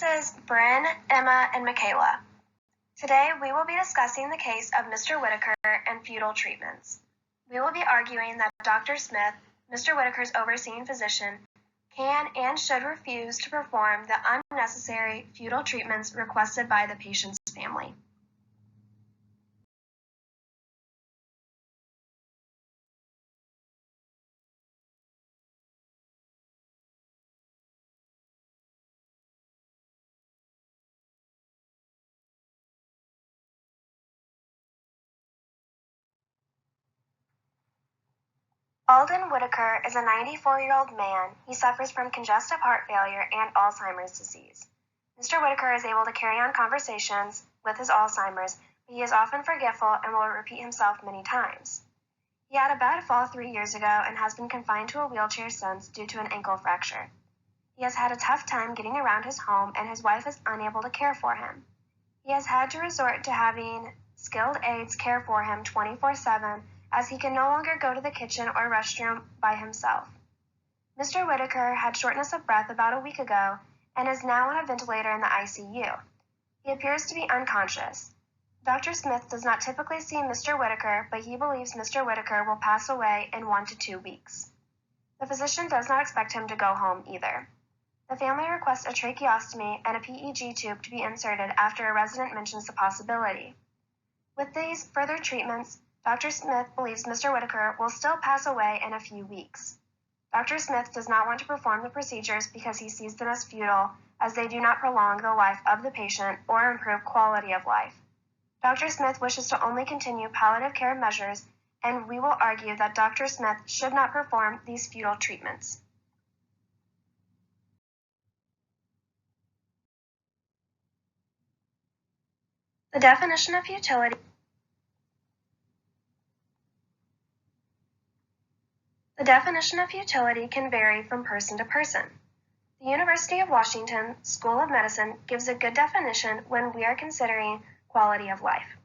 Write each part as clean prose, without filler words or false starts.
is Brynne, Emma, and Mycala. Today we will be discussing the case of Mr. Whitaker and futile treatments. We will be arguing that Dr. Smith, Mr. Whitaker's overseeing physician, can and should refuse to perform the unnecessary futile treatments requested by the patient's family. Alden Whitaker is a 94-year-old man. He suffers from congestive heart failure and Alzheimer's disease. Mr. Whitaker is able to carry on conversations with his Alzheimer's, but he is often forgetful and will repeat himself many times. He had a bad fall 3 years ago and has been confined to a wheelchair since due to an ankle fracture. He has had a tough time getting around his home and his wife is unable to care for him. He has had to resort to having skilled aides care for him 24/7 as he can no longer go to the kitchen or restroom by himself. Mr. Whitaker had shortness of breath about a week ago and is now on a ventilator in the ICU. He appears to be unconscious. Dr. Smith does not typically see Mr. Whitaker, but he believes Mr. Whitaker will pass away in 1 to 2 weeks. The physician does not expect him to go home either. The family requests a tracheostomy and a PEG tube to be inserted after a resident mentions the possibility. With these further treatments, Dr. Smith believes Mr. Whitaker will still pass away in a few weeks. Dr. Smith does not want to perform the procedures because he sees them as futile, as they do not prolong the life of the patient or improve quality of life. Dr. Smith wishes to only continue palliative care measures, and we will argue that Dr. Smith should not perform these futile treatments. The definition of futility can vary from person to person. The University of Washington School of Medicine gives a good definition when we are considering quality of life.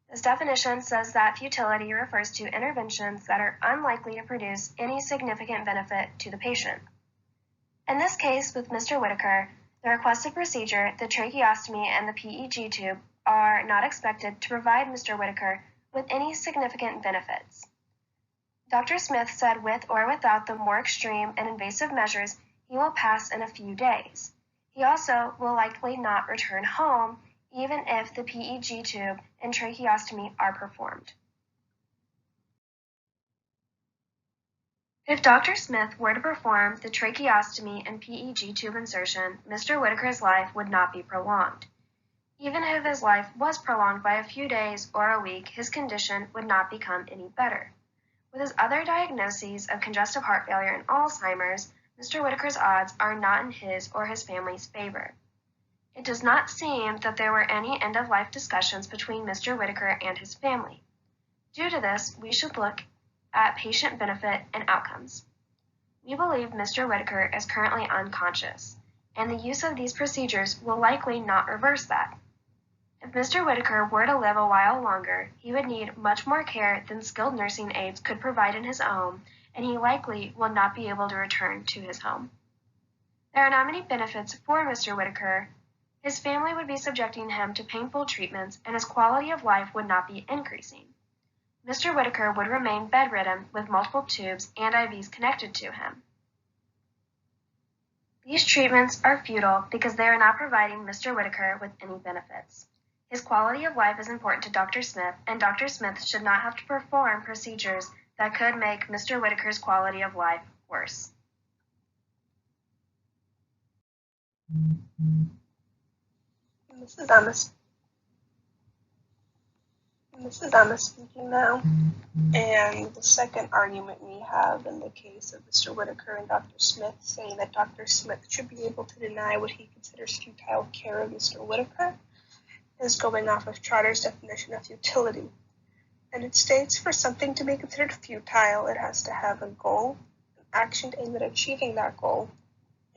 This definition says that futility refers to interventions that are unlikely to produce any significant benefit to the patient. In this case, with Mr. Whitaker, the requested procedure, the tracheostomy and the PEG tube, are not expected to provide Mr. Whitaker with any significant benefits. Dr. Smith said with or without the more extreme and invasive measures, he will pass in a few days. He also will likely not return home, even if the PEG tube and tracheostomy are performed. If Dr. Smith were to perform the tracheostomy and PEG tube insertion, Mr. Whitaker's life would not be prolonged. Even if his life was prolonged by a few days or a week, his condition would not become any better. With his other diagnoses of congestive heart failure and Alzheimer's, Mr. Whitaker's odds are not in his or his family's favor. It does not seem that there were any end-of-life discussions between Mr. Whitaker and his family. Due to this, we should look at patient benefit and outcomes. We believe Mr. Whitaker is currently unconscious, and the use of these procedures will likely not reverse that. If Mr. Whitaker were to live a while longer, he would need much more care than skilled nursing aides could provide in his home, and he likely will not be able to return to his home. There are not many benefits for Mr. Whitaker. His family would be subjecting him to painful treatments, and his quality of life would not be increasing. Mr. Whitaker would remain bedridden with multiple tubes and IVs connected to him. These treatments are futile because they are not providing Mr. Whitaker with any benefits. His quality of life is important to Dr. Smith, and Dr. Smith should not have to perform procedures that could make Mr. Whitaker's quality of life worse. This is Emma speaking now, and the second argument we have in the case of Mr. Whitaker and Dr. Smith, saying that Dr. Smith should be able to deny what he considers futile care of Mr. Whitaker, is going off of Charter's definition of futility. And it states, for something to be considered futile, it has to have a goal, an action aimed at achieving that goal,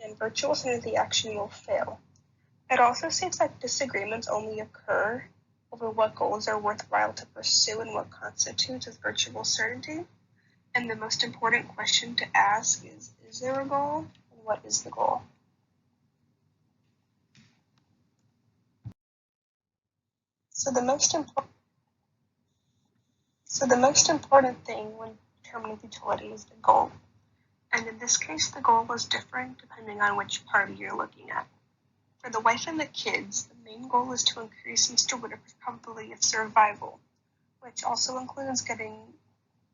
and virtuousness of the action will fail. It also states that disagreements only occur over what goals are worthwhile to pursue and what constitutes as virtual certainty. And the most important question to ask is there a goal, and what is the goal? So the most important thing when determining futility is the goal. And in this case, the goal was different depending on which party you're looking at. For the wife and the kids, the main goal is to increase Mr. Whitaker's probability of survival, which also includes getting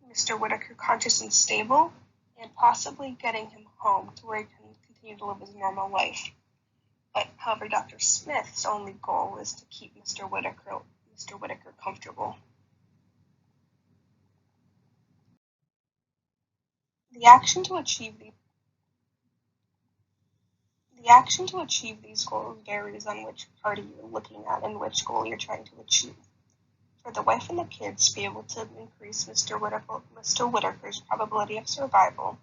Mr. Whitaker conscious and stable, and possibly getting him home to where he can continue to live his normal life. But however, Dr. Smith's only goal is to keep Mr. Whitaker comfortable. The action to achieve these goals varies on which party you're looking at and which goal you're trying to achieve. For the wife and the kids to be able to increase Mr. Whitaker's probability of survival,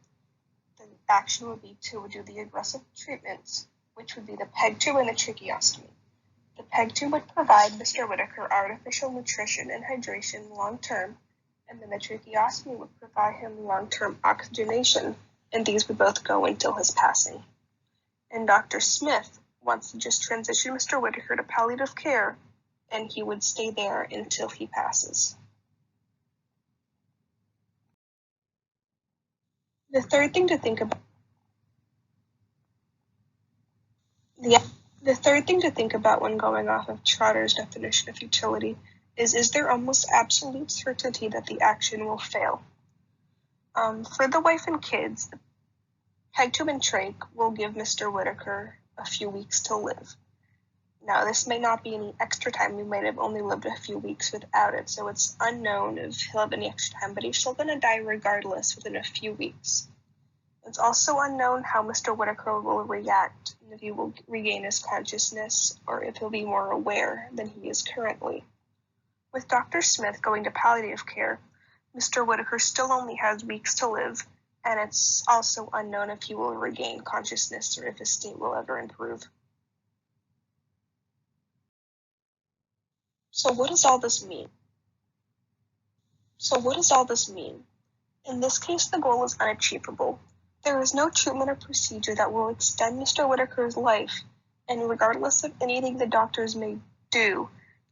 the action would be to do the aggressive treatments, which would be the PEG tube and the tracheostomy. The PEG tube would provide Mr. Whitaker artificial nutrition and hydration long term, and then the tracheostomy would provide him long-term oxygenation, and these would both go until his passing. And Dr. Smith wants to just transition Mr. Whitaker to palliative care, and he would stay there until he passes. The third thing to think about when going off of Trotter's definition of futility is there almost absolute certainty that the action will fail? For the wife and kids, the PEG tube and trach will give Mr. Whitaker a few weeks to live. Now, this may not be any extra time. We might have only lived a few weeks without it, so it's unknown if he'll have any extra time, but he's still going to die regardless within a few weeks. It's also unknown how Mr. Whitaker will react, and if he will regain his consciousness, or if he'll be more aware than he is currently. With Dr. Smith going to palliative care, Mr. Whitaker still only has weeks to live, and it's also unknown if he will regain consciousness or if his state will ever improve. So what does all this mean? In this case, the goal is unachievable. There is no treatment or procedure that will extend Mr. Whitaker's life, and regardless of anything the doctors may do,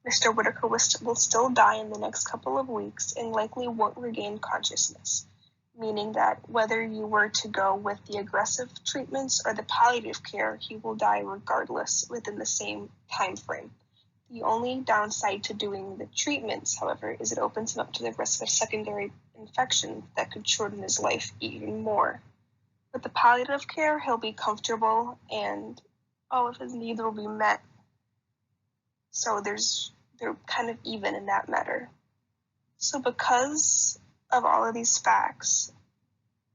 Mr. Whitaker will still die in the next couple of weeks and likely won't regain consciousness, meaning that whether you were to go with the aggressive treatments or the palliative care, he will die regardless within the same time frame. The only downside to doing the treatments, however, is it opens him up to the risk of secondary infection that could shorten his life even more. With the palliative care, he'll be comfortable and all of his needs will be met. So they're kind of even in that matter. So because of all of these facts,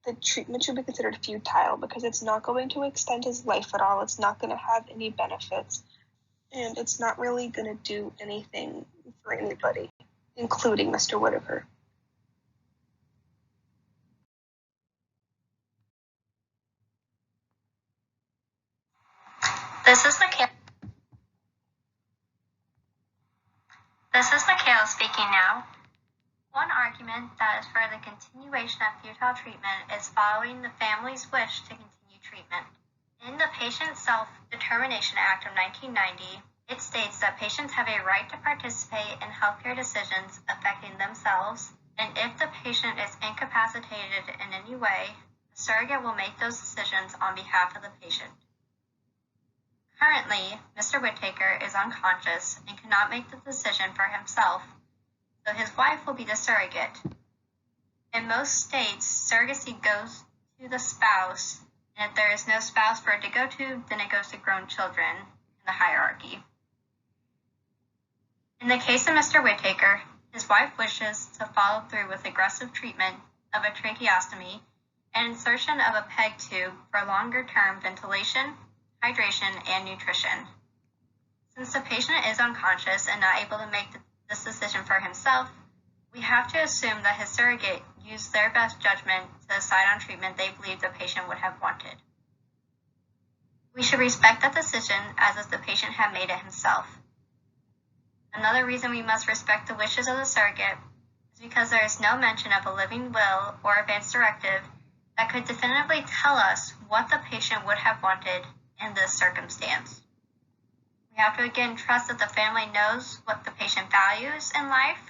the treatment should be considered futile because it's not going to extend his life at all. It's not going to have any benefits, and it's not really going to do anything for anybody, including Mr. Whitaker. This is Mycala speaking now. One argument that is for the continuation of futile treatment is following the family's wish to continue treatment. In the Patient Self-Determination Act of 1990, it states that patients have a right to participate in healthcare decisions affecting themselves, and if the patient is incapacitated in any way, the surrogate will make those decisions on behalf of the patient. Currently, Mr. Whitaker is unconscious and cannot make the decision for himself, so his wife will be the surrogate. In most states, surrogacy goes to the spouse, and if there is no spouse for it to go to, then it goes to grown children in the hierarchy. In the case of Mr. Whitaker, his wife wishes to follow through with aggressive treatment of a tracheostomy and insertion of a PEG tube for longer-term ventilation, hydration, and nutrition. Since the patient is unconscious and not able to make this decision for himself, we have to assume that his surrogate used their best judgment to decide on treatment they believe the patient would have wanted. We should respect that decision as if the patient had made it himself. Another reason we must respect the wishes of the surrogate is because there is no mention of a living will or advance directive that could definitively tell us what the patient would have wanted in this circumstance. We have to again trust that the family knows what the patient values in life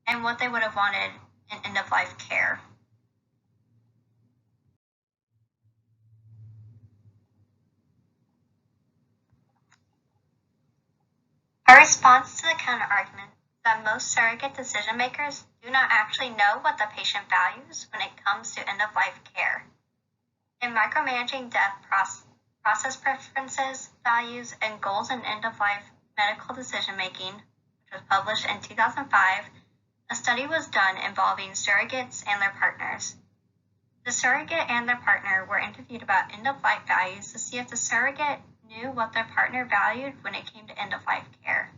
and what they would have wanted in end-of-life care. Our response to the counter-argument is that most surrogate decision makers do not actually know what the patient values when it comes to end-of-life care. In micromanaging death process preferences, values, and goals in end-of-life medical decision-making, which was published in 2005, a study was done involving surrogates and their partners. The surrogate and their partner were interviewed about end-of-life values to see if the surrogate knew what their partner valued when it came to end-of-life care.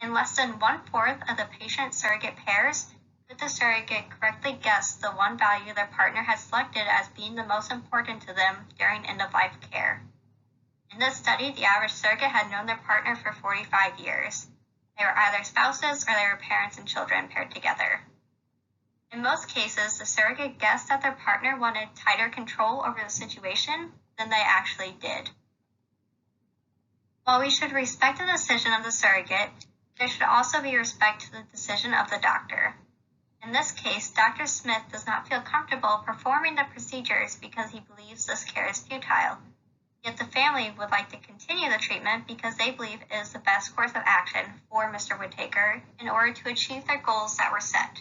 In less than 1/4 of the patient-surrogate pairs, could the surrogate correctly guess the one value their partner had selected as being the most important to them during end-of-life care. In this study, the average surrogate had known their partner for 45 years. They were either spouses or they were parents and children paired together. In most cases, the surrogate guessed that their partner wanted tighter control over the situation than they actually did. While we should respect the decision of the surrogate, there should also be respect to the decision of the doctor. In this case, Dr. Smith does not feel comfortable performing the procedures because he believes this care is futile. Yet the family would like to continue the treatment because they believe it is the best course of action for Mr. Whittaker in order to achieve their goals that were set.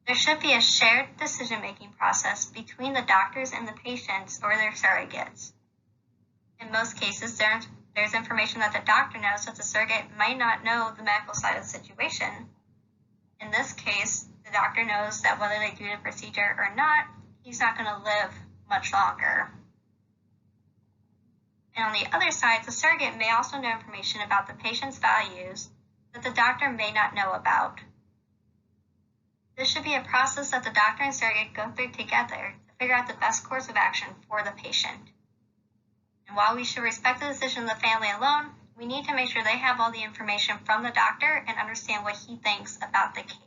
There should be a shared decision-making process between the doctors and the patients or their surrogates. In most cases, there's information that the doctor knows that the surrogate might not know the medical side of the situation. In this case, the doctor knows that whether they do the procedure or not, he's not going to live much longer. And on the other side, the surrogate may also know information about the patient's values that the doctor may not know about. This should be a process that the doctor and surrogate go through together to figure out the best course of action for the patient. And while we should respect the decision of the family alone, we need to make sure they have all the information from the doctor and understand what he thinks about the case.